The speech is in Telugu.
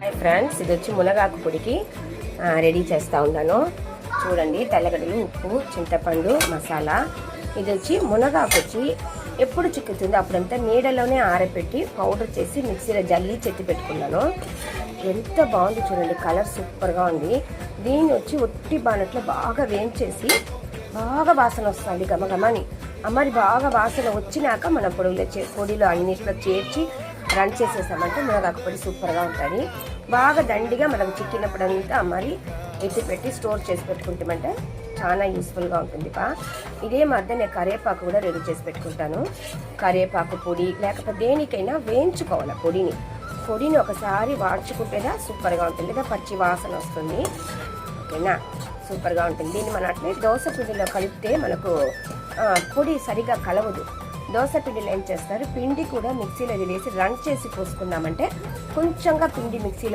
హాయ్ ఫ్రెండ్స్, ఇది వచ్చి మునగాకు పొడికి రెడీ చేస్తూ ఉన్నాను. చూడండి, తెల్లగడ్డలు, ఉప్పు, చింతపండు, మసాలా. ఇది వచ్చి మునగాకు వచ్చి ఎప్పుడు చిక్కుతుందో అప్పుడంతా నీడలోనే ఆరబెట్టి పౌడర్ చేసి మిక్సీలో జల్లి చెత్తి పెట్టుకున్నాను. ఎంత బాగుంది చూడండి, కలర్ సూపర్గా ఉంది. దీన్ని వచ్చి ఒట్టి బాణట్లో బాగా వేయించేసి బాగా వాసన వస్తుంది గమగమని. మరి బాగా వాసన వచ్చినాక మన పొడిలో అన్నిట్లో చేర్చి రన్ చేసేసామంటే మునగాకు పొడి సూపర్గా ఉంటుంది. బాగా దండిగా మనం చిక్కినప్పుడంతా మరి ఎత్తి పెట్టి స్టోర్ చేసి పెట్టుకుంటామంటే చాలా యూస్ఫుల్గా ఉంటుంది. ఇదే మధ్య నేను కరివేపాకు కూడా రెడీ చేసి పెట్టుకుంటాను. కరివేపాకు పొడి లేకపోతే దేనికైనా వేయించుకోవాలి. పొడిని ఒకసారి వాడ్చుకుంటేదా సూపర్గా ఉంటుంది, లేదా పచ్చి వాసన వస్తుంది. ఓకేనా, సూపర్గా ఉంటుంది. దీన్ని మనం అట్లే దోశ పిండిలో కలిపితే మనకు పొడి సరిగా కలవదు. దోశ పిండిలో ఏం చేస్తారు, పిండి కూడా మిక్సీలో వేసి రన్ చేసి పోసుకున్నామంటే కొంచెంగా పిండి మిక్సీలో